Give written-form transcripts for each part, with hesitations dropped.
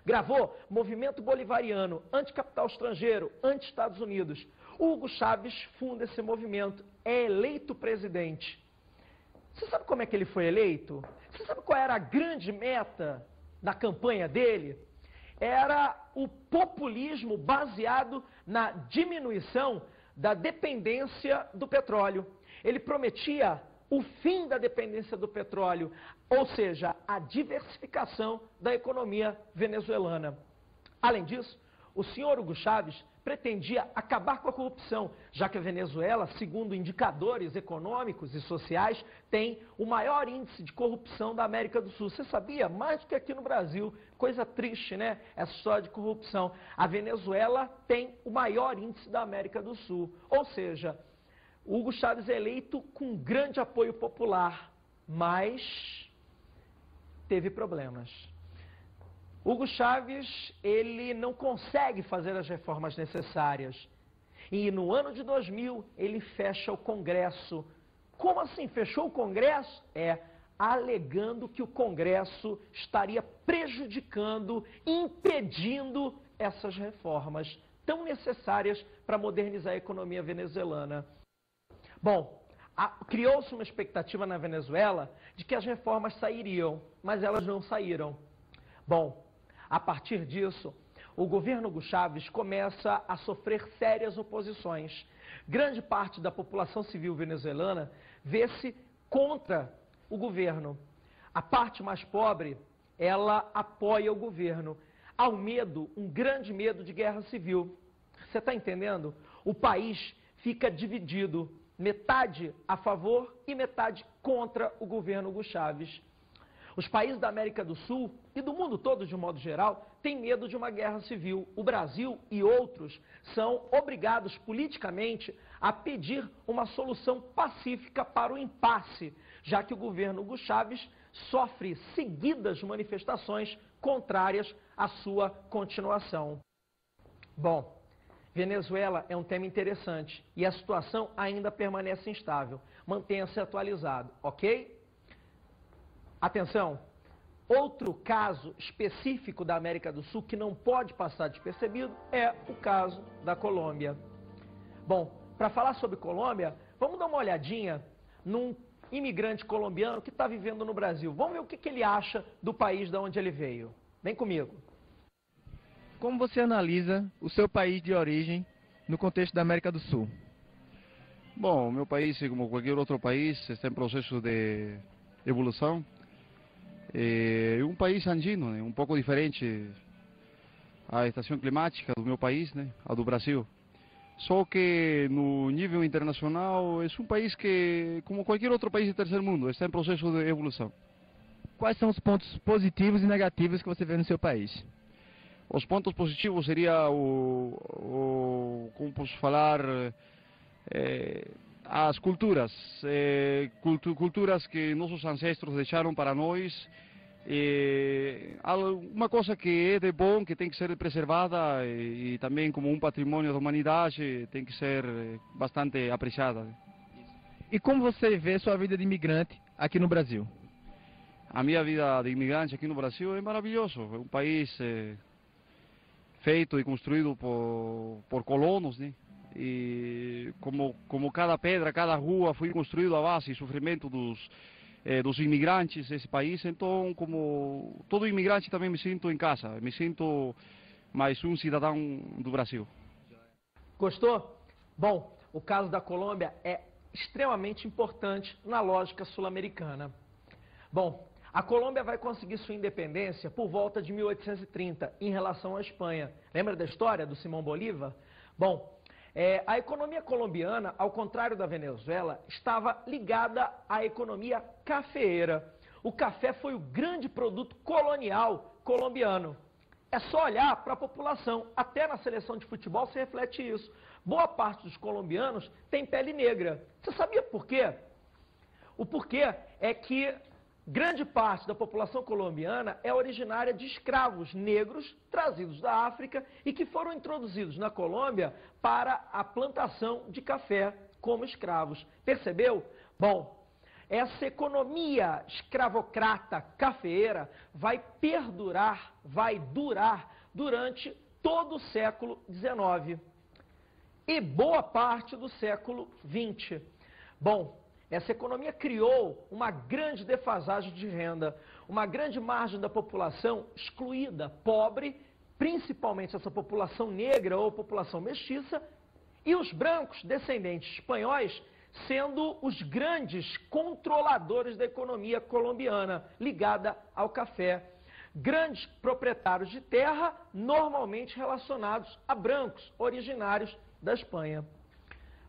Gravou Movimento Bolivariano, Anticapital Estrangeiro, Anti-Estados Unidos. Hugo Chávez funda esse movimento, é eleito presidente. Você sabe como é que ele foi eleito? Você sabe qual era a grande meta da campanha dele? Era o populismo baseado na diminuição da dependência do petróleo. Ele prometia o fim da dependência do petróleo, ou seja, a diversificação da economia venezuelana. Além disso, o senhor Hugo Chávez pretendia acabar com a corrupção, já que a Venezuela, segundo indicadores econômicos e sociais, tem o maior índice de corrupção da América do Sul. Você sabia? Mais do que aqui no Brasil. Coisa triste, né? Essa história de corrupção. A Venezuela tem o maior índice da América do Sul. Ou seja, Hugo Chávez é eleito com grande apoio popular, mas teve problemas. Hugo Chávez, ele não consegue fazer as reformas necessárias. E no ano de 2000, ele fecha o Congresso. Como assim? Fechou o Congresso? Alegando que o Congresso estaria prejudicando, impedindo essas reformas tão necessárias para modernizar a economia venezuelana. Bom, criou-se uma expectativa na Venezuela de que as reformas sairiam, mas elas não saíram. Bom, a partir disso, o governo Hugo Chávez começa a sofrer sérias oposições. Grande parte da população civil venezuelana vê-se contra o governo. A parte mais pobre, ela apoia o governo. Há um medo, um grande medo de guerra civil. Você está entendendo? O país fica dividido, metade a favor e metade contra o governo Hugo Chávez. Os países da América do Sul e do mundo todo, de um modo geral, têm medo de uma guerra civil. O Brasil e outros são obrigados politicamente a pedir uma solução pacífica para o impasse, já que o governo Hugo Chávez sofre seguidas manifestações contrárias à sua continuação. Bom, Venezuela é um tema interessante e a situação ainda permanece instável. Mantenha-se atualizado, ok? Atenção, outro caso específico da América do Sul que não pode passar despercebido é o caso da Colômbia. Bom, para falar sobre Colômbia, vamos dar uma olhadinha num imigrante colombiano que está vivendo no Brasil. Vamos ver o que ele acha do país de onde ele veio. Vem comigo. Como você analisa o seu país de origem no contexto da América do Sul? Bom, o meu país, como qualquer outro país, está em processo de evolução. É um país andino, né? Um pouco diferente a estação climática do meu país, né? A do Brasil. Só que no nível internacional é um país que, como qualquer outro país do terceiro mundo, está em processo de evolução. Quais são os pontos positivos e negativos que você vê no seu país? Os pontos positivos seria como posso falar, as culturas, culturas que nossos ancestros deixaram para nós, uma coisa que é de bom, que tem que ser preservada e também como um patrimônio da humanidade tem que ser bastante apreciada. E como você vê sua vida de imigrante aqui no Brasil? A minha vida de imigrante aqui no Brasil é maravilhoso, é um país feito e construído por colonos, né? E como cada pedra, cada rua foi construído à base e sofrimento dos imigrantes desse país, então como todo imigrante também me sinto em casa, me sinto mais um cidadão do Brasil. Gostou? Bom, o caso da Colômbia é extremamente importante na lógica sul-americana. Bom, a Colômbia vai conseguir sua independência por volta de 1830, em relação à Espanha. Lembra da história do Simão Bolívar? Bom, a economia colombiana, ao contrário da Venezuela, estava ligada à economia cafeeira. O café foi o grande produto colonial colombiano. É só olhar para a população. Até na seleção de futebol se reflete isso. Boa parte dos colombianos tem pele negra. Você sabia por quê? O porquê é que grande parte da população colombiana é originária de escravos negros trazidos da África e que foram introduzidos na Colômbia para a plantação de café como escravos. Percebeu? Bom, essa economia escravocrata cafeeira vai perdurar, vai durar durante todo o século XIX e boa parte do século XX. Bom, essa economia criou uma grande defasagem de renda, uma grande margem da população excluída, pobre, principalmente essa população negra ou população mestiça, e os brancos descendentes espanhóis sendo os grandes controladores da economia colombiana ligada ao café. Grandes proprietários de terra, normalmente relacionados a brancos, originários da Espanha.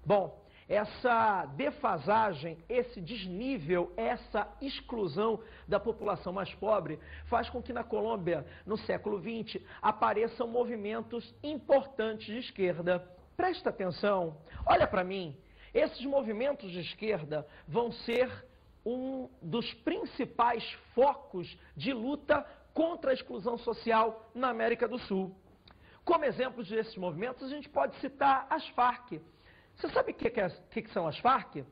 Bom, essa defasagem, esse desnível, essa exclusão da população mais pobre faz com que na Colômbia, no século XX, apareçam movimentos importantes de esquerda. Presta atenção, olha para mim, esses movimentos de esquerda vão ser um dos principais focos de luta contra a exclusão social na América do Sul. Como exemplos desses movimentos, a gente pode citar as Farc. Você sabe o que são as Farc?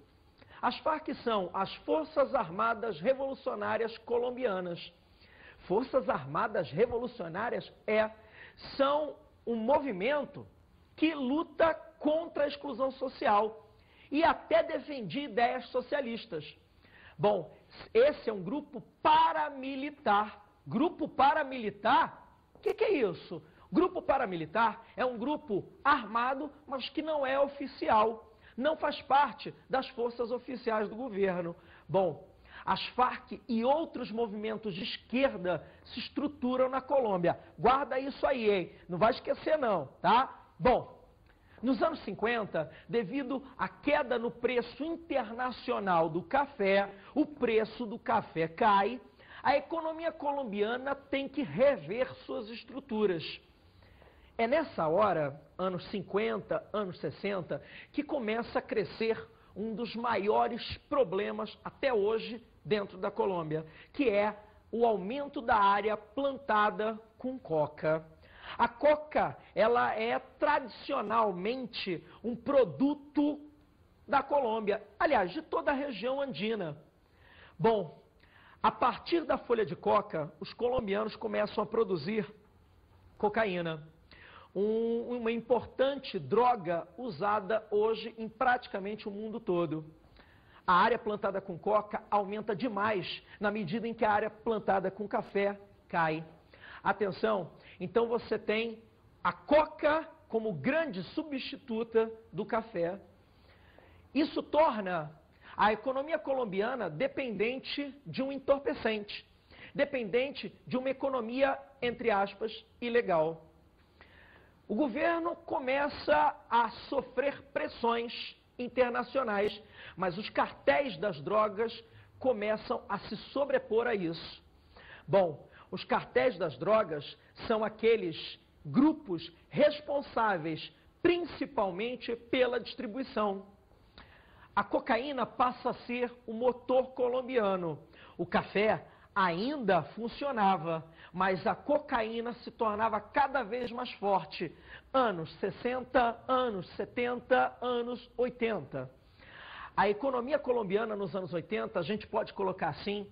As Farc são as Forças Armadas Revolucionárias Colombianas. Forças Armadas Revolucionárias são um movimento que luta contra a exclusão social e até defendia ideias socialistas. Bom, esse é um grupo paramilitar. Grupo paramilitar? O que é isso? Grupo paramilitar é um grupo armado, mas que não é oficial. Não faz parte das forças oficiais do governo. Bom, as Farc e outros movimentos de esquerda se estruturam na Colômbia. Guarda isso aí, hein? Não vai esquecer não, tá? Bom, nos anos 50, devido à queda no preço internacional do café, o preço do café cai, a economia colombiana tem que rever suas estruturas. É nessa hora, anos 50, anos 60, que começa a crescer um dos maiores problemas até hoje dentro da Colômbia, que é o aumento da área plantada com coca. A coca, ela é tradicionalmente um produto da Colômbia, aliás, de toda a região andina. Bom, a partir da folha de coca, os colombianos começam a produzir cocaína, uma importante droga usada hoje em praticamente o mundo todo. A área plantada com coca aumenta demais na medida em que a área plantada com café cai. Atenção, então você tem a coca como grande substituta do café. Isso torna a economia colombiana dependente de um entorpecente, dependente de uma economia, entre aspas, ilegal. O governo começa a sofrer pressões internacionais, mas os cartéis das drogas começam a se sobrepor a isso. Bom, os cartéis das drogas são aqueles grupos responsáveis principalmente pela distribuição. A cocaína passa a ser o motor colombiano. O café ainda funcionava, mas a cocaína se tornava cada vez mais forte. Anos 60, anos 70, anos 80. A economia colombiana nos anos 80, a gente pode colocar assim,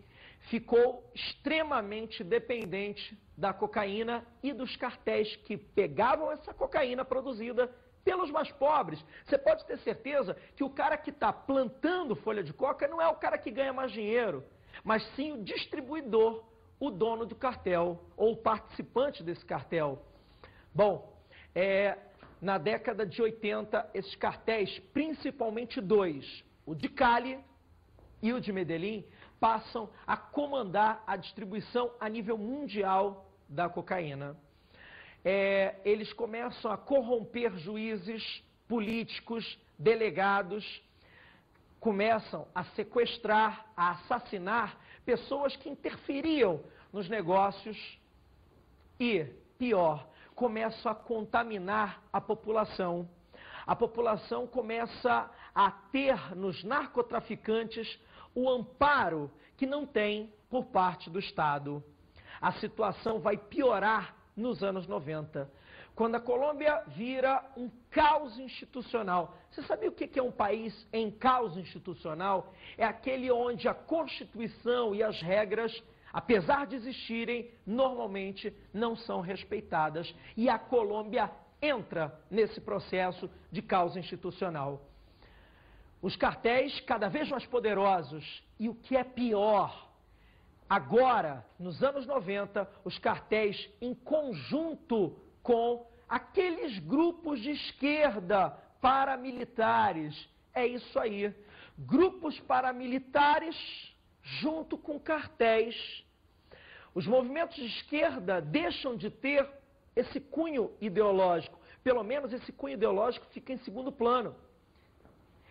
ficou extremamente dependente da cocaína e dos cartéis que pegavam essa cocaína produzida pelos mais pobres. Você pode ter certeza que o cara que está plantando folha de coca não é o cara que ganha mais dinheiro, mas sim o distribuidor, o dono do cartel, ou o participante desse cartel. Bom, na década de 80, esses cartéis, principalmente dois, o de Cali e o de Medellín, passam a comandar a distribuição a nível mundial da cocaína. Eles começam a corromper juízes, políticos, delegados, começam a sequestrar, a assassinar pessoas que interferiam nos negócios e, pior, começam a contaminar a população. A população começa a ter nos narcotraficantes o amparo que não tem por parte do Estado. A situação vai piorar nos anos 90, quando a Colômbia vira um caos institucional. Você sabia o que é um país em caos institucional? É aquele onde a Constituição e as regras, apesar de existirem, normalmente não são respeitadas. E a Colômbia entra nesse processo de caos institucional. Os cartéis cada vez mais poderosos e o que é pior, agora, nos anos 90, os cartéis em conjunto com aqueles grupos de esquerda paramilitares. É isso aí. Grupos paramilitares junto com cartéis. Os movimentos de esquerda deixam de ter esse cunho ideológico. Pelo menos esse cunho ideológico fica em segundo plano.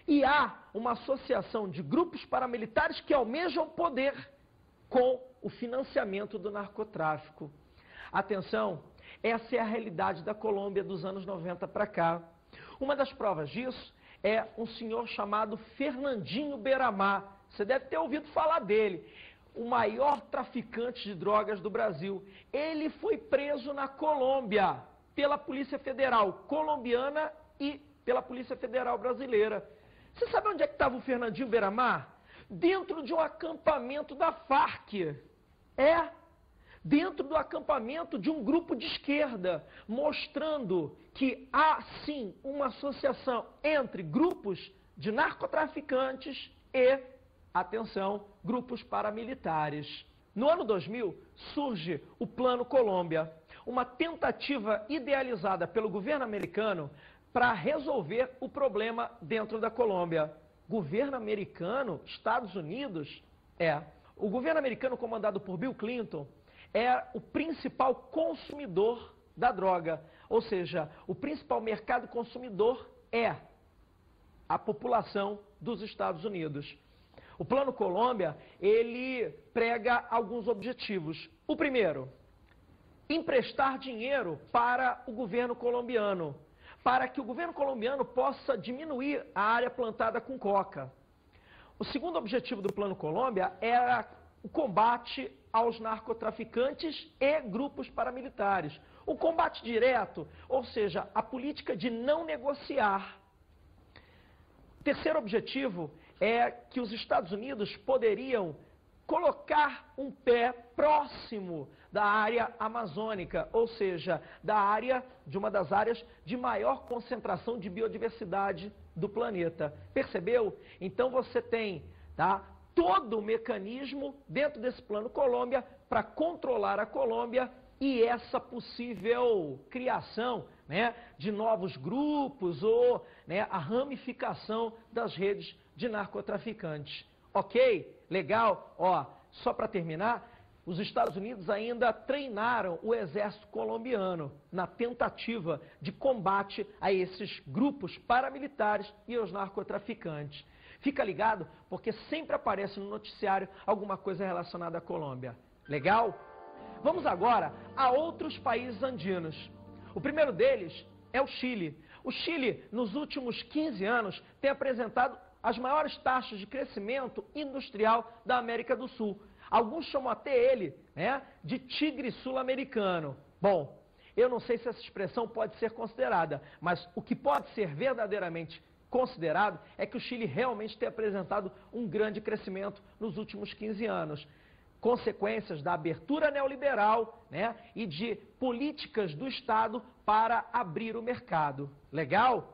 E há uma associação de grupos paramilitares que almejam poder com o financiamento do narcotráfico. Atenção, essa é a realidade da Colômbia dos anos 90 para cá. Uma das provas disso é um senhor chamado Fernandinho Beiramar. Você deve ter ouvido falar dele. O maior traficante de drogas do Brasil. Ele foi preso na Colômbia pela Polícia Federal colombiana e pela Polícia Federal brasileira. Você sabe onde é que estava o Fernandinho Beiramar? Dentro de um acampamento da Farc. Dentro do acampamento de um grupo de esquerda, mostrando que há sim uma associação entre grupos de narcotraficantes e, atenção, grupos paramilitares. No ano 2000, surge o Plano Colômbia, uma tentativa idealizada pelo governo americano para resolver o problema dentro da Colômbia. Governo americano, Estados Unidos, o governo americano comandado por Bill Clinton é o principal consumidor da droga, ou seja, o principal mercado consumidor é a população dos Estados Unidos. O Plano Colômbia, ele prega alguns objetivos. O primeiro, emprestar dinheiro para o governo colombiano, para que o governo colombiano possa diminuir a área plantada com coca. O segundo objetivo do Plano Colômbia era o combate aos narcotraficantes e grupos paramilitares. O combate direto, ou seja, a política de não negociar. Terceiro objetivo é que os Estados Unidos poderiam colocar um pé próximo da área amazônica, ou seja, da área, de uma das áreas de maior concentração de biodiversidade do planeta. Percebeu? Então você tem, todo o mecanismo dentro desse Plano Colômbia para controlar a Colômbia e essa possível criação, de novos grupos ou a ramificação das redes de narcotraficantes. Ok? Legal? Só para terminar, os Estados Unidos ainda treinaram o exército colombiano na tentativa de combate a esses grupos paramilitares e aos narcotraficantes. Fica ligado, porque sempre aparece no noticiário alguma coisa relacionada à Colômbia. Legal? Vamos agora a outros países andinos. O primeiro deles é o Chile. O Chile, nos últimos 15 anos, tem apresentado as maiores taxas de crescimento industrial da América do Sul. Alguns chamam até ele de tigre sul-americano. Bom, eu não sei se essa expressão pode ser considerada, mas o que pode ser verdadeiramente considerado é que o Chile realmente tem apresentado um grande crescimento nos últimos 15 anos. Consequências da abertura neoliberal e de políticas do Estado para abrir o mercado. Legal?